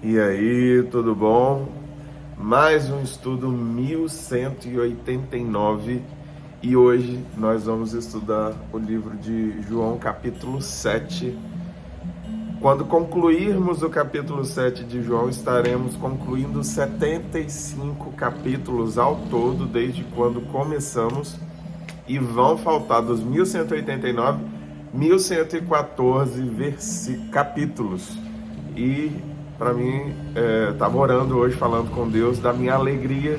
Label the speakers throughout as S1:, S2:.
S1: E aí, tudo bom? Mais um estudo 1189 e hoje nós vamos estudar o livro de João, capítulo 7. Quando concluirmos o capítulo 7 de João, estaremos concluindo 75 capítulos ao todo, desde quando começamos, e vão faltar dos 1189, 1114 capítulos. E para mim, estava orando hoje, falando com Deus, da minha alegria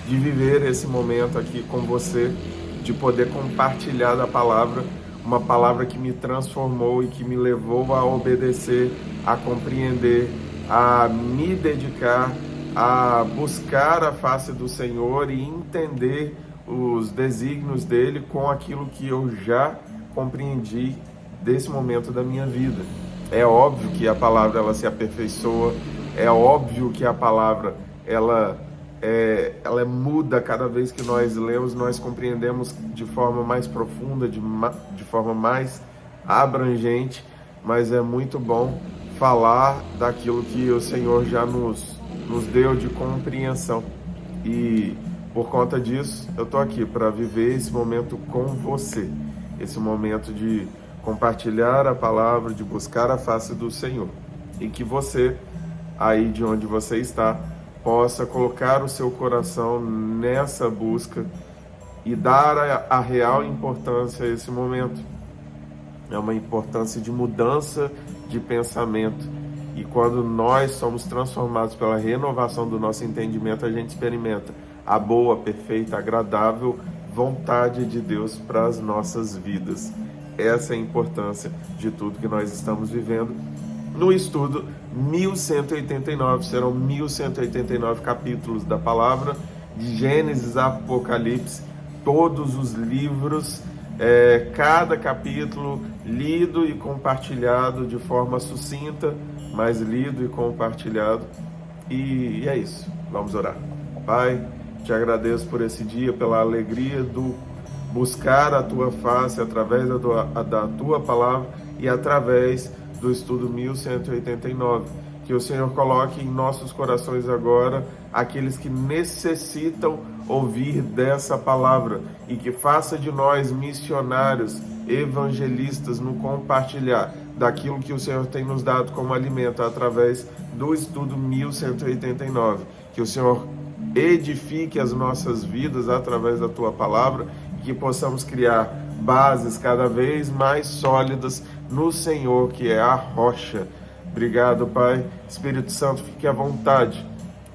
S1: de viver esse momento aqui com você, de poder compartilhar da palavra, uma palavra que me transformou e que me levou a obedecer, a compreender, a me dedicar, a buscar a face do Senhor e entender os desígnios dele com aquilo que eu já compreendi desse momento da minha vida. É óbvio que a palavra ela se aperfeiçoa, é óbvio que a palavra ela muda cada vez que nós lemos, nós compreendemos de forma mais profunda, de forma mais abrangente, mas é muito bom falar daquilo que o Senhor já nos deu de compreensão. E por conta disso, eu estou aqui para viver esse momento com você, esse momento de compartilhar a palavra, de buscar a face do Senhor. E que você, aí de onde você está, possa colocar o seu coração nessa busca e dar a real importância a esse momento. É uma importância de mudança de pensamento. E quando nós somos transformados pela renovação do nosso entendimento, a gente experimenta a boa, perfeita, agradável vontade de Deus para as nossas vidas. Essa é a importância de tudo que nós estamos vivendo. No estudo 1189, serão 1189 capítulos da palavra, de Gênesis a Apocalipse, todos os livros, cada capítulo lido e compartilhado de forma sucinta, mas lido e compartilhado. E é isso, vamos orar. Pai, te agradeço por esse dia, pela alegria do buscar a tua face através da tua palavra e através do estudo 1189. Que o Senhor coloque em nossos corações agora aqueles que necessitam ouvir dessa palavra e que faça de nós missionários, evangelistas no compartilhar daquilo que o Senhor tem nos dado como alimento através do estudo 1189. Que o Senhor edifique as nossas vidas através da tua palavra, que possamos criar bases cada vez mais sólidas no Senhor, que é a rocha. Obrigado, Pai. Espírito Santo, fique à vontade.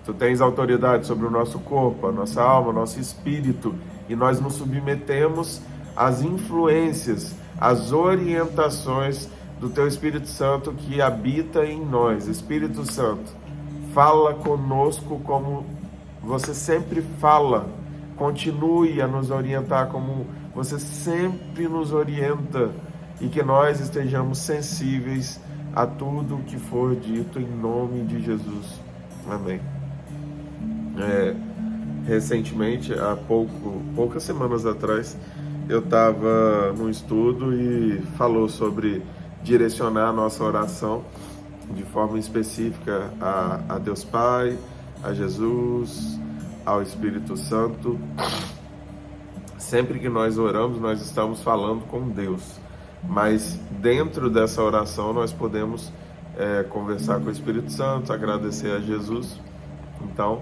S1: Tu tens autoridade sobre o nosso corpo, a nossa alma, o nosso espírito, e nós nos submetemos às influências, às orientações do Teu Espírito Santo que habita em nós. Espírito Santo, fala conosco como você sempre fala. Continue a nos orientar como você sempre nos orienta e que nós estejamos sensíveis a tudo que for dito em nome de Jesus. Amém. Recentemente, há poucas semanas atrás, eu estava num estudo e falou sobre direcionar a nossa oração de forma específica a Deus Pai, a Jesus, ao Espírito Santo. Sempre que nós oramos, nós estamos falando com Deus, mas dentro dessa oração nós podemos conversar com o Espírito Santo, agradecer a Jesus. Então,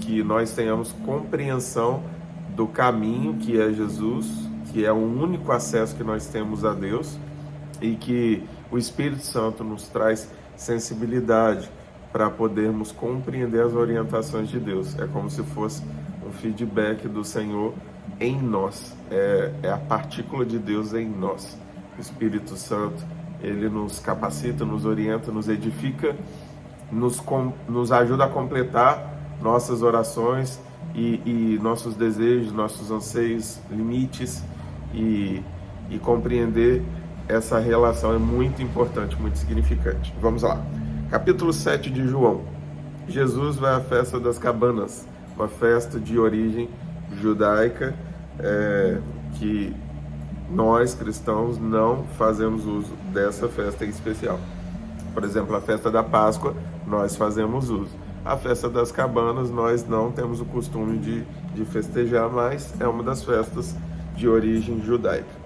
S1: que nós tenhamos compreensão do caminho que é Jesus, que é o único acesso que nós temos a Deus, e que o Espírito Santo nos traz sensibilidade para podermos compreender as orientações de Deus. É como se fosse um feedback do Senhor em nós. É a partícula de Deus em nós. O Espírito Santo, ele nos capacita, nos orienta, nos edifica, nos ajuda a completar nossas orações e nossos desejos, nossos anseios, limites, e compreender essa relação é muito importante, muito significante. Vamos lá. Capítulo 7 de João. Jesus vai à festa das cabanas, uma festa de origem judaica, que nós cristãos não fazemos uso dessa festa em especial. Por exemplo, a festa da Páscoa, nós fazemos uso. A festa das cabanas, nós não temos o costume de festejar, mas é uma das festas de origem judaica.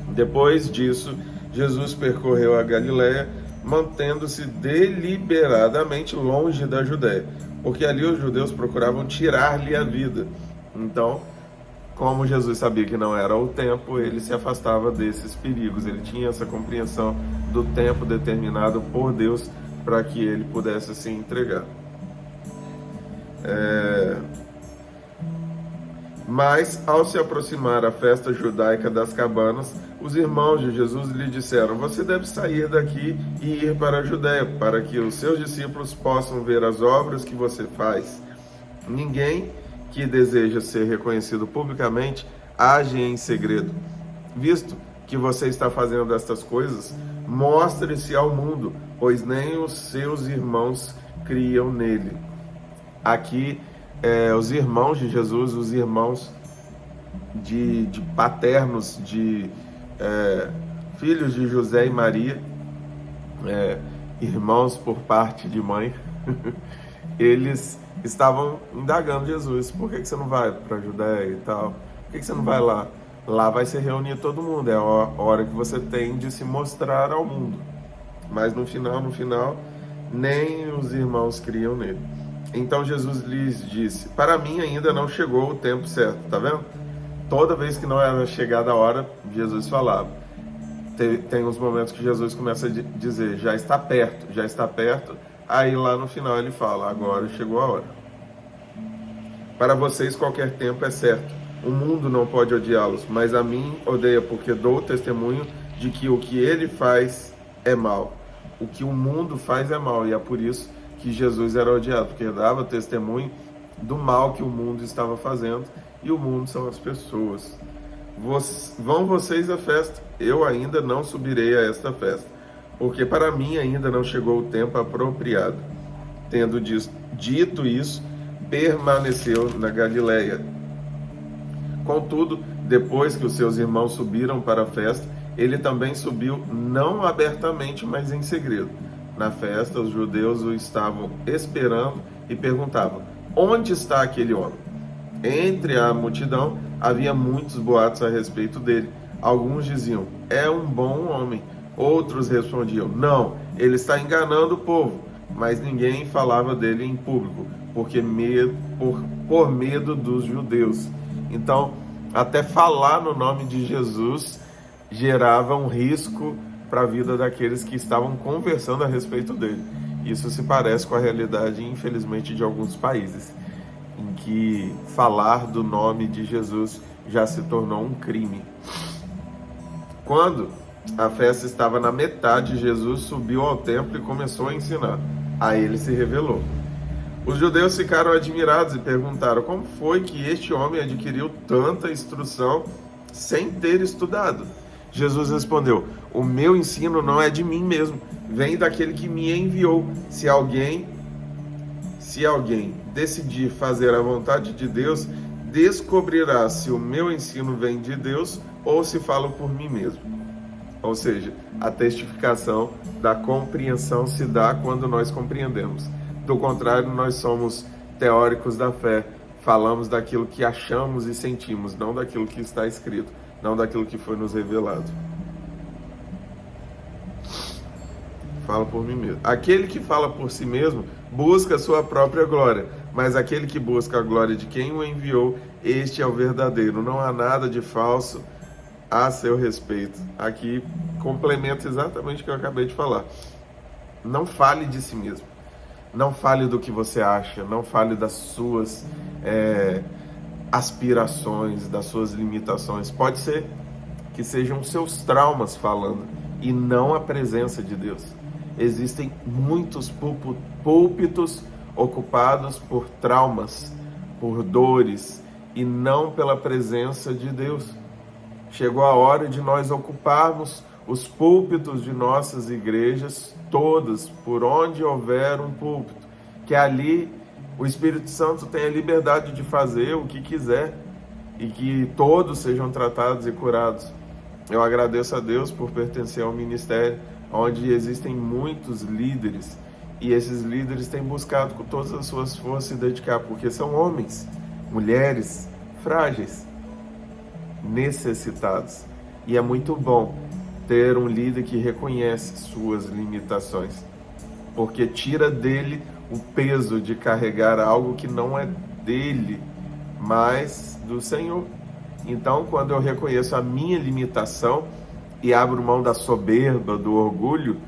S1: Depois disso, Jesus percorreu a Galiléia, mantendo-se deliberadamente longe da Judéia, porque ali os judeus procuravam tirar-lhe a vida. Então, como Jesus sabia que não era o tempo, ele se afastava desses perigos. Ele tinha essa compreensão do tempo determinado por Deus para que ele pudesse se entregar. Mas, ao se aproximar a festa judaica das cabanas, os irmãos de Jesus lhe disseram: você deve sair daqui e ir para a Judéia, para que os seus discípulos possam ver as obras que você faz. Ninguém que deseja ser reconhecido publicamente age em segredo. Visto que você está fazendo estas coisas, mostre-se ao mundo, pois nem os seus irmãos criam nele. Aqui, os irmãos de Jesus, os irmãos de paternos, de filhos de José e Maria, irmãos por parte de mãe, eles estavam indagando Jesus: por que você não vai para a Judéia e tal? Por que você não vai lá? Lá vai se reunir todo mundo, é a hora que você tem de se mostrar ao mundo. Mas no final, nem os irmãos criam nele. Então Jesus lhes disse: para mim ainda não chegou o tempo certo. Tá vendo? Toda vez que não era chegada a hora, Jesus falava. Tem uns momentos que Jesus começa a dizer: já está perto, já está perto. Aí lá no final ele fala: agora chegou a hora. Para vocês qualquer tempo é certo. O mundo não pode odiá-los, mas a mim odeia, porque dou testemunho de que o que ele faz é mal. O que o mundo faz é mal, e é por isso que Jesus era odiado, porque dava testemunho do mal que o mundo estava fazendo, e o mundo são as pessoas. Vão vocês à festa, eu ainda não subirei a esta festa, porque para mim ainda não chegou o tempo apropriado. Tendo dito isso, permaneceu na Galiléia. Contudo, depois que os seus irmãos subiram para a festa, ele também subiu, não abertamente, mas em segredo. Na festa, os judeus o estavam esperando e perguntavam: onde está aquele homem? Entre a multidão havia muitos boatos a respeito dele. Alguns diziam: é um bom homem. Outros respondiam: não, ele está enganando o povo. Mas ninguém falava dele em público, porque por medo dos judeus. Então, até falar no nome de Jesus gerava um risco para a vida daqueles que estavam conversando a respeito dele. Isso se parece com a realidade, infelizmente, de alguns países, em que falar do nome de Jesus já se tornou um crime. Quando a festa estava na metade, Jesus subiu ao templo e começou a ensinar. Aí ele se revelou. Os judeus ficaram admirados e perguntaram: como foi que este homem adquiriu tanta instrução sem ter estudado? Jesus respondeu: o meu ensino não é de mim mesmo, vem daquele que me enviou. Se alguém decidir fazer a vontade de Deus, descobrirá se o meu ensino vem de Deus ou se falo por mim mesmo. Ou seja, a testificação da compreensão se dá quando nós compreendemos. Do contrário, nós somos teóricos da fé, falamos daquilo que achamos e sentimos, não daquilo que está escrito, não daquilo que foi nos revelado. Falo por mim mesmo. Aquele que fala por si mesmo busca a sua própria glória, mas aquele que busca a glória de quem o enviou, este é o verdadeiro. Não há nada de falso a seu respeito. Aqui complementa exatamente o que eu acabei de falar. Não fale de si mesmo. Não fale do que você acha, não fale das suas aspirações, das suas limitações. Pode ser que sejam seus traumas falando e não a presença de Deus. Existem muitos púlpitos ocupados por traumas, por dores e não pela presença de Deus. Chegou a hora de nós ocuparmos os púlpitos de nossas igrejas, todas, por onde houver um púlpito, que ali o Espírito Santo tenha liberdade de fazer o que quiser e que todos sejam tratados e curados. Eu agradeço a Deus por pertencer ao ministério, onde existem muitos líderes, e esses líderes têm buscado com todas as suas forças se dedicar, porque são homens, mulheres frágeis, necessitados. E é muito bom ter um líder que reconhece suas limitações, porque tira dele o peso de carregar algo que não é dele, mas do Senhor. Então, quando eu reconheço a minha limitação e abro mão da soberba, do orgulho,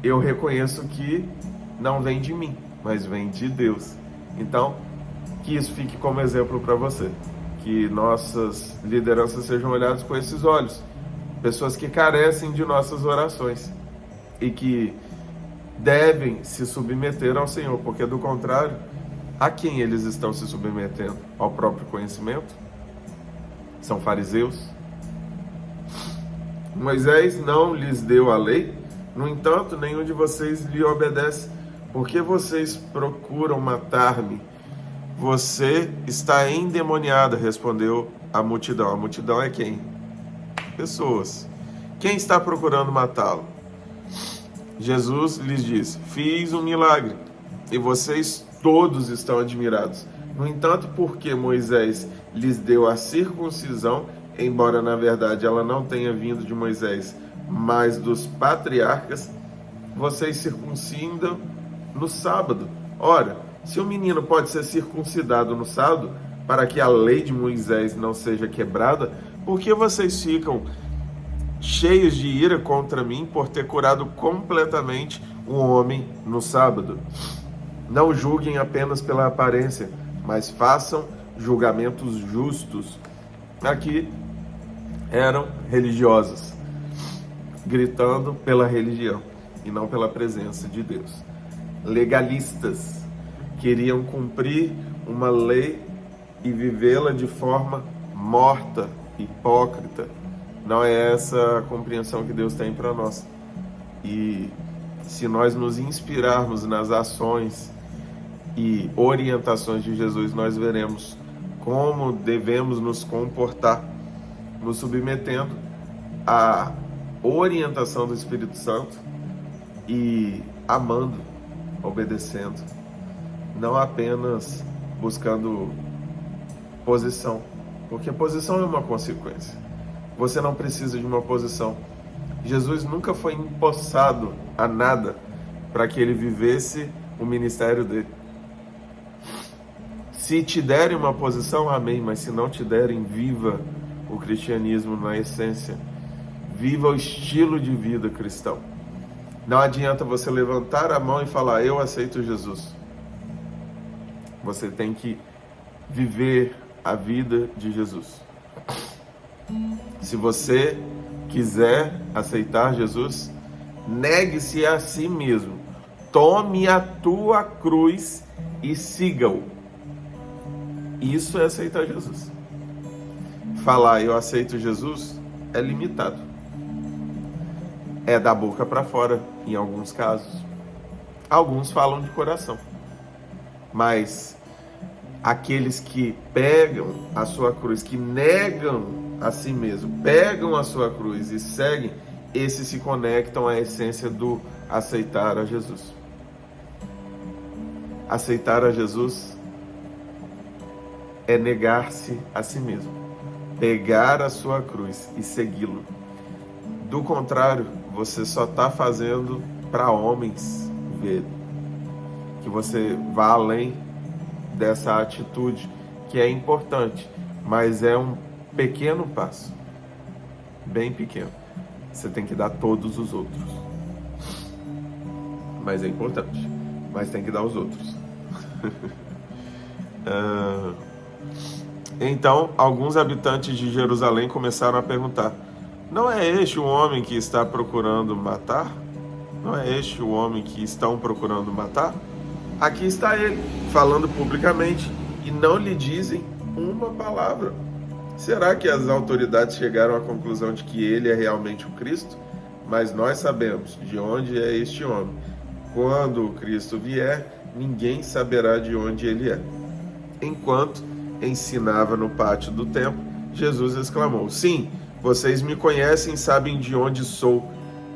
S1: eu reconheço que não vem de mim, mas vem de Deus. Então, que isso fique como exemplo para você, que nossas lideranças sejam olhadas com esses olhos, pessoas que carecem de nossas orações e que devem se submeter ao Senhor, porque do contrário, a quem eles estão se submetendo? Ao próprio conhecimento? São fariseus? Moisés não lhes deu a lei, no entanto, nenhum de vocês lhe obedece. Por que vocês procuram matar-me? Você está endemoniada, respondeu a multidão. A multidão é quem? Pessoas. Quem está procurando matá-lo? Jesus lhes disse: fiz um milagre e vocês todos estão admirados. No entanto, porque Moisés lhes deu a circuncisão, embora na verdade ela não tenha vindo de Moisés, mas dos patriarcas, vocês circuncidam no sábado. Ora, se o menino pode ser circuncidado no sábado, para que a lei de Moisés não seja quebrada, por que vocês ficam cheios de ira contra mim por ter curado completamente um homem no sábado? Não julguem apenas pela aparência, mas façam julgamentos justos. Aqui eram religiosos, gritando pela religião e não pela presença de Deus. Legalistas, queriam cumprir uma lei e vivê-la de forma morta, hipócrita. Não é essa a compreensão que Deus tem para nós. E se nós nos inspirarmos nas ações e orientações de Jesus, nós veremos como devemos nos comportar, nos submetendo à orientação do Espírito Santo e amando, obedecendo, não apenas buscando posição, porque posição é uma consequência. Você não precisa de uma posição. Jesus nunca foi empossado a nada para que ele vivesse o ministério dele. Se te derem uma posição, amém, mas se não te derem, viva o cristianismo na essência. Viva o estilo de vida cristão. Não adianta você levantar a mão e falar: eu aceito Jesus. Você tem que viver a vida de Jesus. Se você quiser aceitar Jesus, negue-se a si mesmo. Tome a tua cruz e siga-o. Isso é aceitar Jesus. Falar eu aceito Jesus é limitado. É da boca para fora, em alguns casos. Alguns falam de coração. Mas aqueles que pegam a sua cruz, que negam a si mesmo, pegam a sua cruz e seguem, esses se conectam à essência do aceitar a Jesus. Aceitar a Jesus é negar-se a si mesmo, pegar a sua cruz e segui-lo. Do contrário, você só está fazendo para homens ver. Que você vá além dessa atitude, que é importante, mas é um pequeno passo, bem pequeno. Você tem que dar todos os outros. Mas é importante, mas tem que dar os outros. Então, alguns habitantes de Jerusalém começaram a perguntar: não é este o homem que está procurando matar? Não é este o homem que estão procurando matar? Aqui está ele, falando publicamente, e não lhe dizem uma palavra. Será que as autoridades chegaram à conclusão de que ele é realmente o Cristo? Mas nós sabemos de onde é este homem. Quando o Cristo vier, ninguém saberá de onde ele é. Enquanto ensinava no pátio do templo, Jesus exclamou: sim, vocês me conhecem e sabem de onde sou.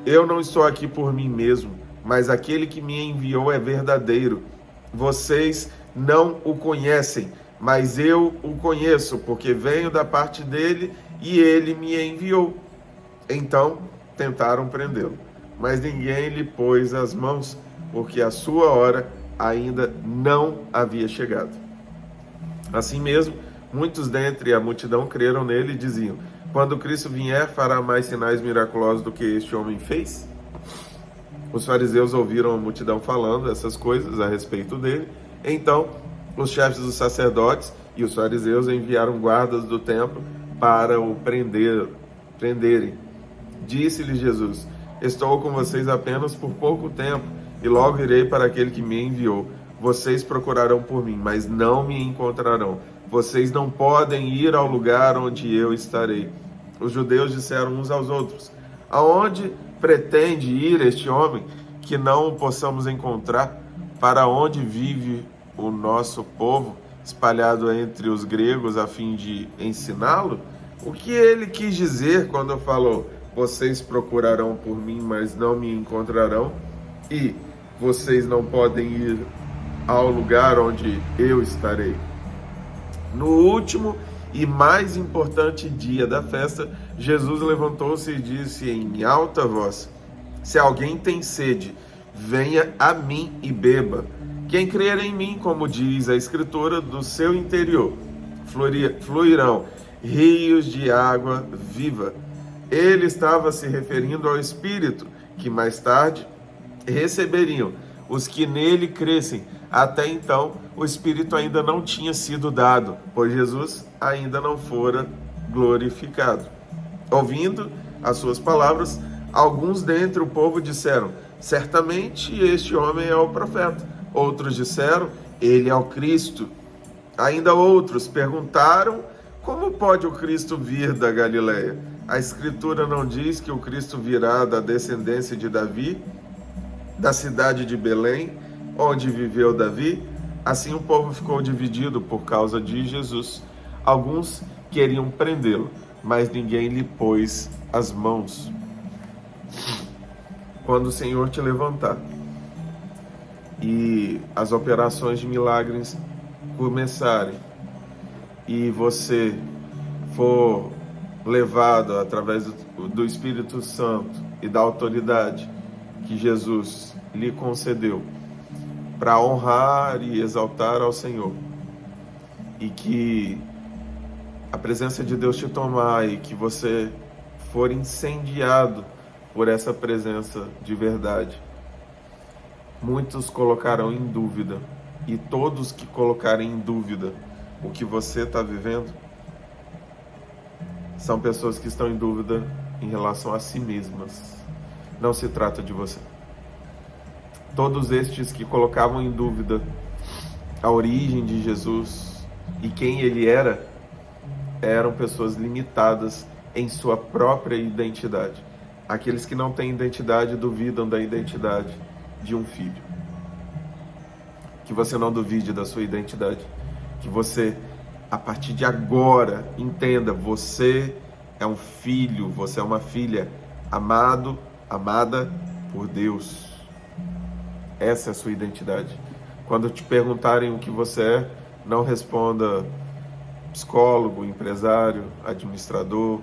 S1: Eu não estou aqui por mim mesmo, mas aquele que me enviou é verdadeiro. Vocês não o conhecem, mas eu o conheço, porque venho da parte dele e ele me enviou. Então tentaram prendê-lo, mas ninguém lhe pôs as mãos, porque a sua hora ainda não havia chegado. Assim mesmo, muitos dentre a multidão creram nele e diziam: quando Cristo vier, fará mais sinais miraculosos do que este homem fez? Os fariseus ouviram a multidão falando essas coisas a respeito dele. Então, os chefes dos sacerdotes e os fariseus enviaram guardas do templo para o prenderem. Disse-lhe Jesus: estou com vocês apenas por pouco tempo, e logo irei para aquele que me enviou. Vocês procurarão por mim, mas não me encontrarão. Vocês não podem ir ao lugar onde eu estarei. Os judeus disseram uns aos outros: aonde pretende ir este homem que não o possamos encontrar? Para onde vive o nosso povo, espalhado entre os gregos, a fim de ensiná-lo? O que ele quis dizer quando falou: vocês procurarão por mim, mas não me encontrarão, e vocês não podem ir ao lugar onde eu estarei? No último e mais importante dia da festa, Jesus levantou-se e disse em alta voz: se alguém tem sede, venha a mim e beba. Quem crer em mim, como diz a Escritura, do seu interior fluirão rios de água viva. Ele estava se referindo ao Espírito, que mais tarde receberiam os que nele crescem. Até então, o Espírito ainda não tinha sido dado, pois Jesus ainda não fora glorificado. Ouvindo as suas palavras, alguns dentre o povo disseram: certamente este homem é o profeta. Outros disseram: ele é o Cristo. Ainda outros perguntaram: como pode o Cristo vir da Galileia? A Escritura não diz que o Cristo virá da descendência de Davi, da cidade de Belém, onde viveu Davi? Assim o povo ficou dividido por causa de Jesus. Alguns queriam prendê-lo, mas ninguém lhe pôs as mãos. Quando o Senhor te levantar e as operações de milagres começarem e você for levado através do Espírito Santo e da autoridade que Jesus lhe concedeu para honrar e exaltar ao Senhor, e que a presença de Deus te tomar e que você for incendiado por essa presença de verdade, muitos colocarão em dúvida, e todos que colocarem em dúvida o que você está vivendo são pessoas que estão em dúvida em relação a si mesmas. Não se trata de você. Todos estes que colocavam em dúvida a origem de Jesus e quem ele era, eram pessoas limitadas em sua própria identidade. Aqueles que não têm identidade duvidam da identidade de um filho. Que você não duvide da sua identidade. Que você, a partir de agora, entenda: você é um filho, você é uma filha, amado, amada por Deus. Essa é a sua identidade. Quando te perguntarem o que você é, não responda psicólogo, empresário, administrador,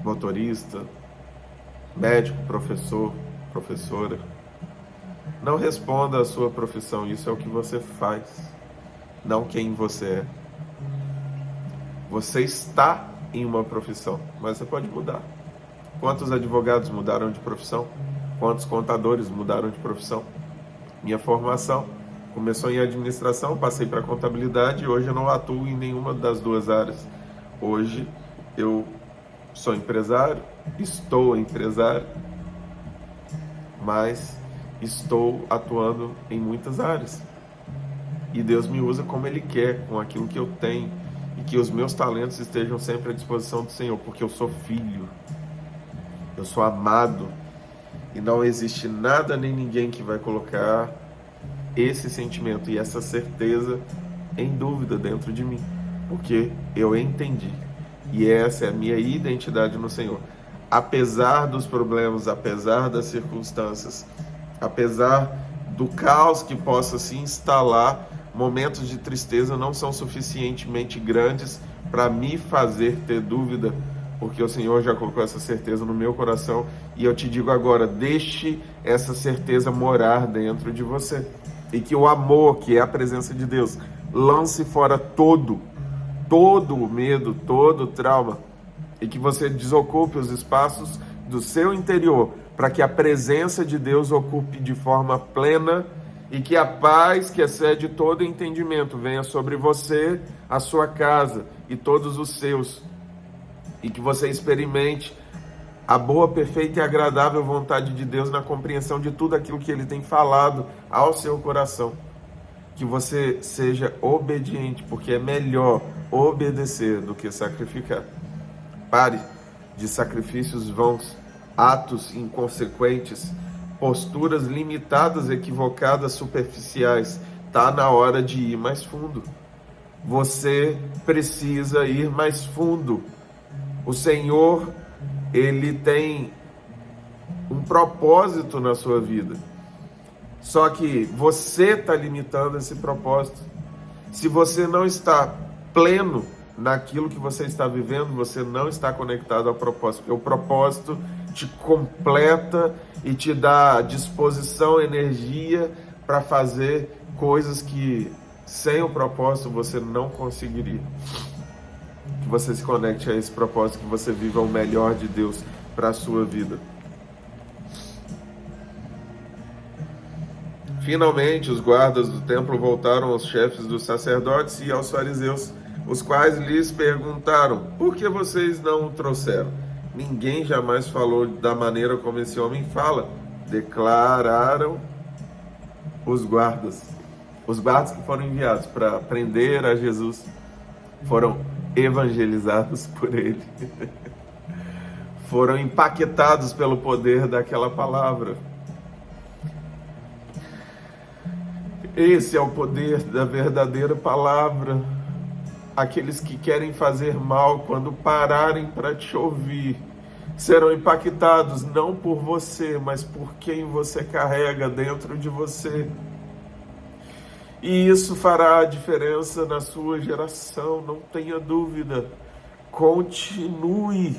S1: motorista, médico, professor, professora. Não responda a sua profissão, isso é o que você faz, não quem você é. Você está em uma profissão, mas você pode mudar. Quantos advogados mudaram de profissão? Quantos contadores mudaram de profissão? Minha formação começou em administração, passei para contabilidade e hoje eu não atuo em nenhuma das duas áreas. Hoje eu sou empresário, estou empresário, mas estou atuando em muitas áreas. E Deus me usa como Ele quer, com aquilo que eu tenho, e que os meus talentos estejam sempre à disposição do Senhor, porque eu sou filho, eu sou amado, e não existe nada nem ninguém que vai colocar esse sentimento e essa certeza em dúvida dentro de mim, porque eu entendi, e essa é a minha identidade no Senhor. apesar dos problemas, apesar das circunstâncias, apesar do caos que possa se instalar, momentos de tristeza não são suficientemente grandes para me fazer ter dúvida, porque o Senhor já colocou essa certeza no meu coração, e eu te digo agora, deixe essa certeza morar dentro de você, e que o amor, que é a presença de Deus, lance fora todo o medo, todo o trauma, e que você desocupe os espaços do seu interior, para que a presença de Deus ocupe de forma plena, e que a paz que excede todo entendimento venha sobre você, a sua casa e todos os seus, e que você experimente a boa, perfeita e agradável vontade de Deus na compreensão de tudo aquilo que Ele tem falado ao seu coração. Que você seja obediente, porque é melhor obedecer do que sacrificar. Pare de sacrifícios vãos, atos inconsequentes, posturas limitadas, equivocadas, superficiais. Está na hora de ir mais fundo. Você precisa ir mais fundo. O Senhor, Ele tem um propósito na sua vida. Só que você está limitando esse propósito. Se você não está pleno naquilo que você está vivendo, você não está conectado ao propósito. Porque o propósito te completa e te dá disposição, energia para fazer coisas que sem o propósito você não conseguiria. Que você se conecte a esse propósito, que você viva o melhor de Deus para a sua vida. Finalmente, os guardas do templo voltaram aos chefes dos sacerdotes e aos fariseus, os quais lhes perguntaram: por que vocês não o trouxeram? Ninguém jamais falou da maneira como esse homem fala, declararam os guardas. Os guardas que foram enviados para prender a Jesus foram evangelizados por ele. Foram empaquetados pelo poder daquela palavra. Esse é o poder da verdadeira palavra. Aqueles que querem fazer mal, quando pararem para te ouvir, serão impactados não por você, mas por quem você carrega dentro de você. E isso fará a diferença na sua geração, não tenha dúvida. Continue,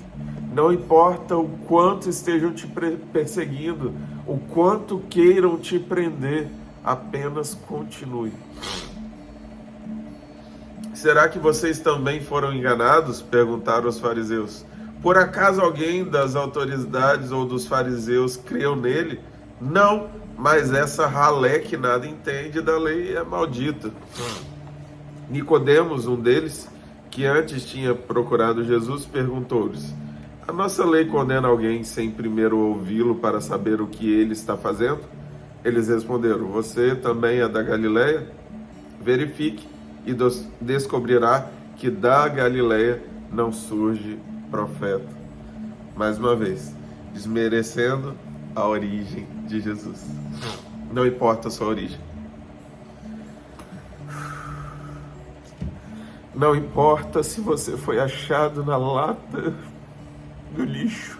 S1: não importa o quanto estejam te perseguindo, o quanto queiram te prender, apenas continue. Será que vocês também foram enganados? Perguntaram os fariseus. Por acaso alguém das autoridades ou dos fariseus creu nele? Não, mas essa ralé que nada entende da lei é maldita. Nicodemos, um deles, que antes tinha procurado Jesus, perguntou-lhes: a nossa lei condena alguém sem primeiro ouvi-lo para saber o que ele está fazendo? Eles responderam: você também é da Galileia? Verifique e descobrirá que da Galileia não surge profeta. Mais uma vez, desmerecendo a origem de Jesus. Não importa a sua origem. Não importa se você foi achado na lata do lixo.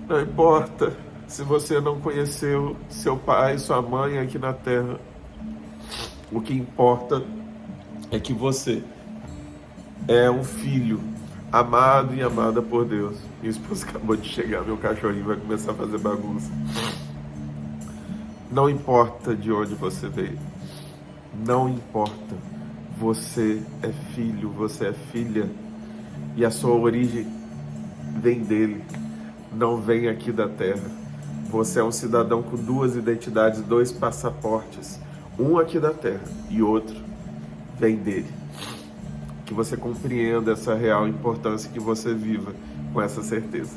S1: Não importa se você não conheceu seu pai, sua mãe aqui na terra. O que importa é que você é um filho amado e amada por Deus. Minha esposa acabou de chegar, meu cachorrinho vai começar a fazer bagunça. Não importa de onde você veio. Não importa. Você é filho, você é filha. E a sua origem vem dele. Não vem aqui da terra. Você é um cidadão com duas identidades, dois passaportes. Um aqui da terra e outro vem dele. Que você compreenda essa real importância, que você viva com essa certeza.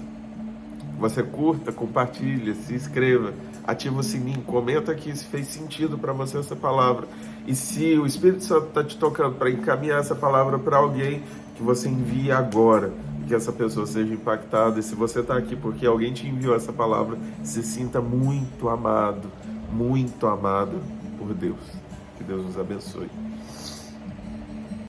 S1: Você curta, compartilha, se inscreva, ativa o sininho, comenta aqui se fez sentido para você essa palavra. E se o Espírito Santo está te tocando para encaminhar essa palavra para alguém, que você envie agora, que essa pessoa seja impactada. E se você está aqui porque alguém te enviou essa palavra, se sinta muito amado por Deus. Que Deus nos abençoe.